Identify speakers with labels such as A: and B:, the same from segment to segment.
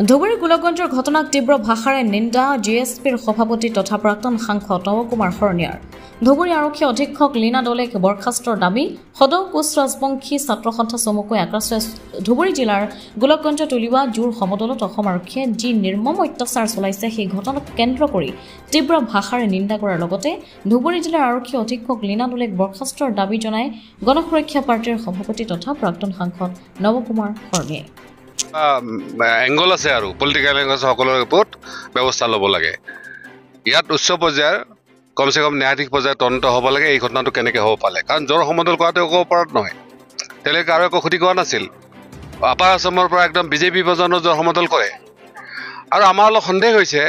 A: ধুবুৰী গোলকগঞ্জৰ ঘটনাক তীব্ৰ ভাষাৰে নিন্দা জিএছপিৰ সভাপতি তথা প্ৰাক্তন সাংসদ নৱকুমাৰ শৰণীয়াৰ। ধুবুৰী আৰক্ষী অধীক্ষক লীনা দলেক বৰখাস্তৰ দাবী। সদৌ কোচ ৰাজবংশী ছাত্ৰ সন্থা চমুকৈ আক্ৰাছে ধুবুৰী জিলাৰ গোলকগঞ্জত উলিওৱা জোৰ সমদলত অসম আৰক্ষীয়ে যি নিৰ্মম অত্যাচাৰ চলাইছে সেই ঘটনাক কেন্দ্ৰ কৰি তীব্ৰ ভাষাৰে নিন্দা কৰাৰ লগতে ধুবুৰী জিলাৰ আৰক্ষী অধীক্ষক লীনা দলেক বৰখাস্তৰ দাবী জনাই গণসুৰক্ষা পাৰ্টিৰ সভাপতি তথা প্ৰাক্তন সাংসদ নৱকুমাৰ শৰণীয়াই।
B: এংগল আছে আৰু পলিটিকেল এংগল সকলৰ ওপৰত ব্যৱস্থা ল'ব লাগে। ইয়াত উচ্চ পৰ্যায়ৰ কমচে কম ন্যায়াধীশ পৰ্যায়ৰ তদন্ত হ'ব লাগে এই ঘটনাটো কেনেকৈ হ'ব পালে, কাৰণ জ্বৰ সমদল কৰাটো একো অপৰাধ নহয়। তেওঁলোকে আৰু একো ক্ষতি কৰা নাছিল। আপাৰ আছামৰ পৰা একদম বিজেপি পৰ্যন্ত জ্বৰ সমদল কৰে। আৰু আমাৰ অলপ সন্দেহ হৈছে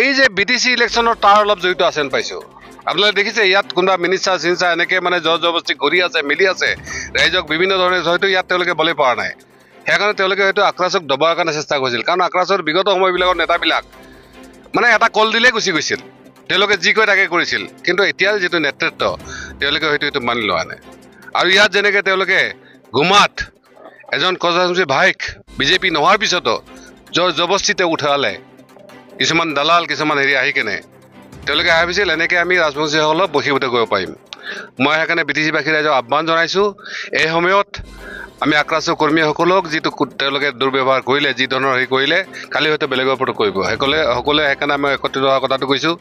B: এই যে BTC ইলেকশ্যনৰ তাৰ অলপ জড়িত আছে পাইছোঁ। আপোনালোকে দেখিছে ইয়াত কোনোবা মিনিষ্টাৰ চিনিষ্টাৰ এনেকৈ মানে জৰ জবৰদস্তি ঘূৰি আছে মিলি আছে ৰাইজক বিভিন্ন ধৰণে হয়তো ইয়াত তেওঁলোকে বলে পৰা নাই। সেইকাৰণে তেওঁলোকে হয়তো আক্ৰাছক দবাৰ কাৰণে চেষ্টা কৰিছিল, কাৰণ আক্ৰাছৰ বিগত সময়বিলাকৰ নেতাবিলাক মানে এটা কল দিলেই গুচি গৈছিল, তেওঁলোকে যি কয় তাকে কৰিছিল। কিন্তু এতিয়াৰ যিটো নেতৃত্ব তেওঁলোকে হয়তো এইটো মানি লোৱা নাই। আৰু ইয়াত যেনেকৈ তেওঁলোকে গুমাত এজন কৰ্মচাৰী ভাইক বিজেপি নোহোৱাৰ পিছতো জৰ জবস্তিতে উঠালে কিছুমান দালাল কিছুমান আহি কেনে তেওঁলোকে ভাবিছিল এনেকৈ আমি ৰাজবংশীসকলক বশীভূত কৰিব পাৰিম। মই সেইকাৰণে BTC-বাসী ৰাইজক আহ্বান জনাইছোঁ, এই সময়ত আমি আক্ৰাছৰ কৰ্মীসকলক যিটো তেওঁলোকে দুৰ্ব্যৱহাৰ কৰিলে, যি ধৰণৰ হেৰি কৰিলে, কালি হয়তো বেলেগৰ ওপৰত কৰিব। সকলোৱে সেইকাৰণে আমি একত্ৰিত হোৱাৰ কথাটো কৈছোঁ।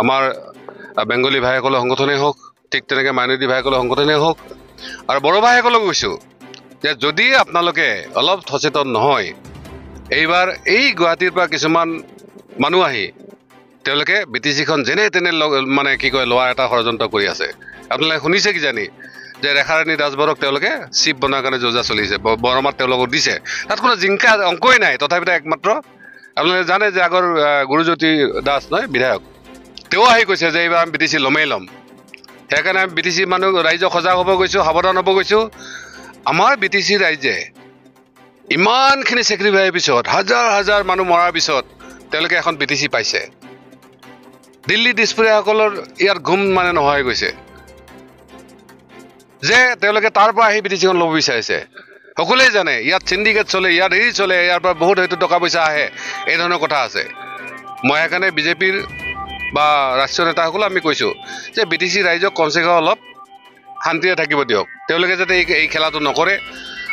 B: আমাৰ বেংগলী ভাইসকলৰ সংগঠনেই হওক, ঠিক তেনেকৈ মাইনৰিটি ভাইসকলৰ সংগঠনেই হওক, আৰু বড়ো ভাইসকলকো কৈছোঁ যে যদি আপোনালোকে অলপ সচেতন নহয়, এইবাৰ এই গুৱাহাটীৰ পৰা কিছুমান মানুহ আহি তেওঁলোকে BTC-খন যেনে তেনে মানে কি কয় লোৱাৰ এটা ষড়যন্ত্ৰ কৰি আছে। আপোনালোকে শুনিছে কিজানি যে ৰেখাৰাণী দাসবৰক তেওঁলোকে চিপ বনোৱাৰ কাৰণে যোজা চলিছে, বৰমাত তেওঁলোকক দিছে। তাত কোনো জিংকা অংকই নাই। তথাপিতো একমাত্ৰ আপোনালোকে জানে যে আগৰ গুৰুজ্যোতি দাস নহয় বিধায়ক, তেওঁ আহি কৈছে যে এইবাৰ আমি BTC ল'মেই ল'ম। সেইকাৰণে আমি BTC মানুহ ৰাইজক সজাগ হ'ব গৈছোঁ, সাৱধান হ'ব গৈছোঁ। আমাৰ BTC ৰাইজে ইমানখিনি চেক্ৰিফাইৰ পিছত হাজাৰ হাজাৰ মানুহ মৰাৰ পিছত তেওঁলোকে এখন BTC পাইছে। দিল্লী দিছপুৰীয়াসকলৰ ইয়াত ঘুম মানে নোহোৱা হৈ গৈছে যে তেওঁলোকে তাৰ পৰা আহি BTC-খন ল'ব বিচাৰিছে। সকলোৱে জানে ইয়াত চিণ্ডিকেট চলে, ইয়াত হেৰি চলে, ইয়াৰ পৰা বহুত হয়তো টকা পইচা আহে, এই ধৰণৰ কথা আছে। মই সেইকাৰণে বিজেপিৰ বা ৰাষ্ট্ৰীয় নেতাসকলক আমি কৈছোঁ যে BTC ৰাইজক কমচে কম অলপ শান্তিৰে থাকিব দিয়ক। তেওঁলোকে যাতে এই খেলাটো নকৰে।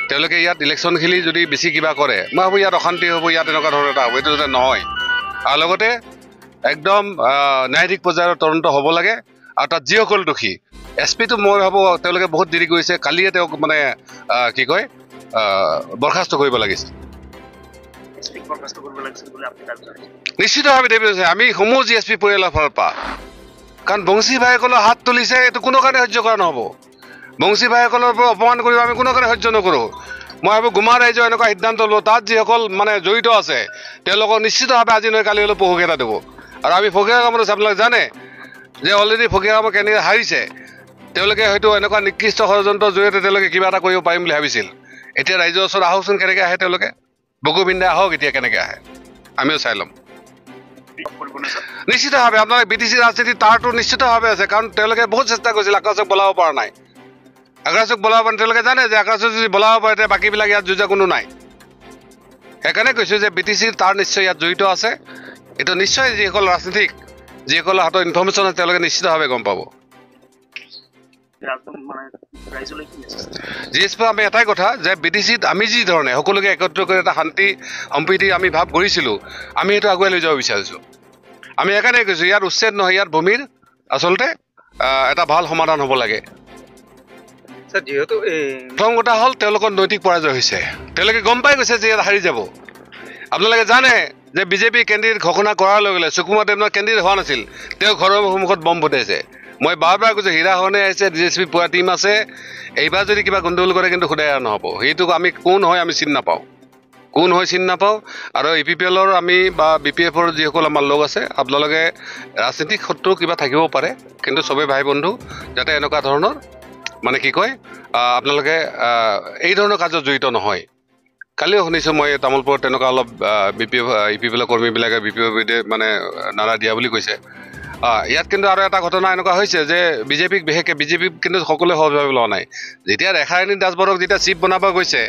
B: তেওঁলোকে ইয়াত ইলেকশ্যন খেলি যদি বেছি কিবা কৰে, মই ভাবোঁ ইয়াত অশান্তি হ'ব, ইয়াত এনেকুৱা ধৰণৰ এটা হ'ব, এইটো যাতে নহয়। আৰু লগতে একদম ন্যায়াধীশ পৰ্যায়ৰ তদন্ত হ'ব লাগে। আৰু তাত যিসকল দোষী SP-টো মই ভাবোঁ তেওঁলোকে বহুত দেৰি কৰিছে, কালিয়ে তেওঁক মানে কি কয় বৰখাস্ত কৰিব লাগিছিল। নিশ্চিতভাৱে দেৰি হৈছে। আমি সমূহ GSP পৰিয়ালৰ ফালৰ পৰা, কাৰণ বংশী ভাইসকলৰ হাত তুলিছে, এইটো কোনো কাৰণে সহ্য কৰা নহ'ব। বংশী ভাইসকলৰ পৰা অপমান কৰিব আমি কোনো কাৰণে সহ্য নকৰোঁ। মই ভাবোঁ গুমা ৰাইজৰ এনেকুৱা সিদ্ধান্ত লওঁ, তাত যিসকল মানে জড়িত আছে তেওঁলোকক নিশ্চিতভাৱে আজি নহয় কালি হ'লেও পহুক এটা দিব। আৰু আমি ফকীয়া কামত আপোনালোকে জানে যে অলৰেডি ফকীয়া কামত কেনেকৈ হাৰিছে। তেওঁলোকে হয়তো এনেকুৱা নিকৃষ্ট ষড়যন্ত্ৰৰ জৰিয়তে তেওঁলোকে কিবা এটা কৰিব পাৰিম বুলি ভাবিছিল। এতিয়া ৰাইজৰ ওচৰত আহকচোন কেনেকৈ আহে তেওঁলোকে, বুকু পিন্ধাই আহক, এতিয়া কেনেকৈ আহে আমিও চাই ল'ম। নিশ্চিতভাৱে আপোনালোকে BTC ৰাজনীতি তাৰটো নিশ্চিতভাৱে আছে, কাৰণ তেওঁলোকে বহুত চেষ্টা কৰিছিল, আক্ৰাছক বলাব পৰা নাই। আক্ৰাছক বলাব পৰা তেওঁলোকে জানে যে আক্ৰাছক যদি বলাব পাৰে তেতিয়া বাকীবিলাক ইয়াত যুঁজা কোনো নাই। সেইকাৰণে কৈছোঁ যে BTC তাৰ নিশ্চয় ইয়াত জড়িত আছে। এইটো নিশ্চয় যিসকল ৰাজনীতিক, যিসকলৰ হাতত ইনফৰ্মেশ্যন আছে তেওঁলোকে নিশ্চিতভাৱে গম পাব। GSP আমি এটাই কথা যে BTC-ত আমি যি ধৰণে সকলোকে একত্ৰ কৰি এটা শান্তি সম্প্ৰীতি আমি ভাৱ কৰিছিলোঁ, আমি সেইটো আগুৱাই লৈ যাব বিচাৰিছোঁ। আমি সেইকাৰণে কৈছোঁ ইয়াত উচ্ছেদ নহয়, ইয়াত ভূমিৰ আচলতে এটা ভাল সমাধান হ'ব লাগে। প্ৰথম কথা হ'ল তেওঁলোকৰ নৈতিক পৰাজয় হৈছে। তেওঁলোকে গম পাই গৈছে যে ইয়াত হাৰি যাব। আপোনালোকে জানে যে BJP কেণ্ডিডেট ঘোষণা কৰাৰ লগে লগে সুকুমাৰ দেৱনাথ কেণ্ডিডেট হোৱা নাছিল, তেওঁ ঘৰৰ সন্মুখত বম ফুটাইছে। মই বাৰ কৈছোঁ হীৰা হৰণে আহিছে, DSP পুৰা টীম আছে, এইবাৰ যদি কিবা গণ্ডগোল কৰে কিন্তু সুদাই নহ'ব। সেইটো আমি কোন হয় আমি চিনি নাপাওঁ, কোন হয় চিনি নাপাওঁ। আৰু EPPL-ৰ আমি বা BPF-ৰ যিসকল আমাৰ লোক আছে, আপোনালোকে ৰাজনীতিক শত্ৰু কিবা থাকিব পাৰে, কিন্তু চবেই ভাই বন্ধু, যাতে এনেকুৱা ধৰণৰ মানে কি কয় আপোনালোকে এই ধৰণৰ কাৰ্যত জড়িত নহয়। কালিও শুনিছোঁ মই তামোলপুৰত তেনেকুৱা অলপ EPPL-ৰ কৰ্মীবিলাকে BPF মানে নাৰা দিয়া বুলি কৈছে। ইয়াত কিন্তু আৰু এটা ঘটনা এনেকুৱা হৈছে যে বিজেপিক বিশেষকৈ বিজেপিক কিন্তু সকলোৱে সহজভাৱে লোৱা নাই যেতিয়া ৰেখাৰাণী দাসবৰক যেতিয়া চিফ বনাব গৈছে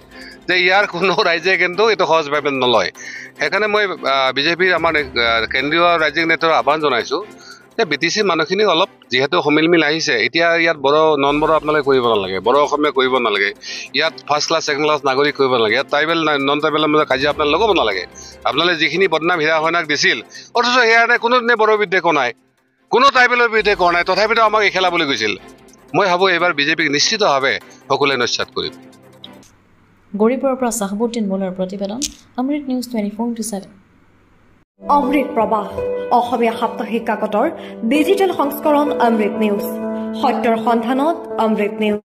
B: যে ইয়াৰ কোনো ৰাইজে কিন্তু এইটো সহজভাৱে নলয় সেইকাৰণে মই বিজেপিৰ আমাৰ কেন্দ্ৰীয় ৰাজ্যিক নেতাৰ আহ্বান জনাইছোঁ যে BTC মানুহখিনি অলপ যিহেতু সমিলমিল আহিছে এতিয়া ইয়াত নন বড়ো আপোনালোকে কৰিব নালাগে বড়ো অসমীয়া কৰিব নালাগে ইয়াত ফাৰ্ষ্ট ক্লাছ ছেকেণ্ড ক্লাছ নাগৰিক কৰিব নালাগে ইয়াত ট্ৰাইবেল নন ট্ৰাইবেলৰ মাজত কাজিয়া আপোনালোকে লগাব নালাগে আপোনালোকে যিখিনি বদনাম হীৰা হয়নাক দিছিল অথচ সেয়া কোনোদিনে বড়োৰ বিৰুদ্ধে কোৱা নাই কোনো ট্ৰাইবেলৰ বিৰুদ্ধে কোৱা নাই তথাপিতো আমাক এই খেলাবলৈ গৈছিল মই ভাবোঁ এইবাৰ বিজেপিক নিশ্চিতভাৱে সকলোৱে নস্যাৎ কৰিব
A: গৌৰীপুৰৰ পৰা চাহাবুদ্দিন মোল্লাৰ প্ৰতিবেদন অমৃত নিউজ 24/7
C: অমৃত প্ৰবাহ অসমীয়া সাপ্তাহিক কাকতৰ ডিজিটেল সংস্কৰণ অমৃত নিউজ সত্যৰ সন্ধানত অমৃত নিউজ